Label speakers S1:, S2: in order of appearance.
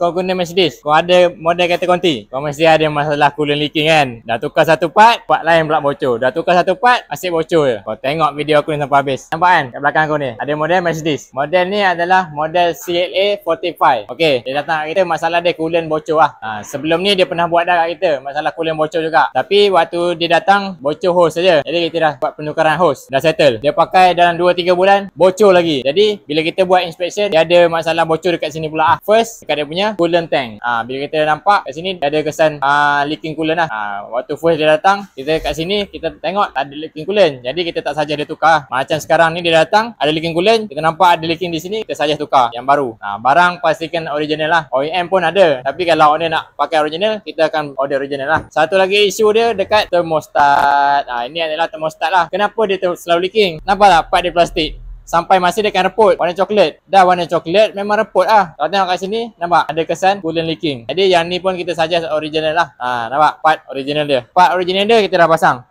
S1: kau guna Mercedes, kau ada model kereta konti, kau mesti ada masalah coolant leaking kan. Dah tukar satu part lain pula bocor. Dah tukar satu part, asyik bocor je. Kau tengok video aku ni sampai habis. Nampak kan kat belakang aku ni? Ada model Mercedes. Model ni adalah model CLA 45. Okey, dia datang kat kita masalah dia coolant bocor lah. Sebelum ni dia pernah buat dah kat kita masalah coolant bocor juga. Tapi waktu dia datang bocor hose saja. Jadi kita dah buat penukaran hose, dah settle. Dia pakai dalam 2-3 bulan bocor lagi. Jadi bila kita buat inspection, dia ada masalah bocor dekat sini pula. First dekat dia punya coolant tank. Bila kita nampak kat sini dia ada kesan leaking coolant lah. Waktu first dia datang, kita kat sini kita tengok ada leaking coolant. Jadi kita tak saja dia tukar. Macam sekarang ni dia datang ada leaking coolant, kita nampak ada leaking di sini, kita saja tukar yang baru. Barang pastikan original lah. OEM pun ada. Tapi kalau owner nak pakai original, kita akan order original lah. Satu lagi isu dia dekat thermostat. Ini adalah thermostat lah. Kenapa dia selalu leaking? Nampak tak part dia plastik? Sampai masa dia akan reput. Warna coklat. Dah warna coklat memang reput lah. Kalau tengok kat sini, nampak ada kesan coolant leaking. Jadi yang ni pun kita saja original lah. Nampak part original dia. Part original dia kita dah pasang.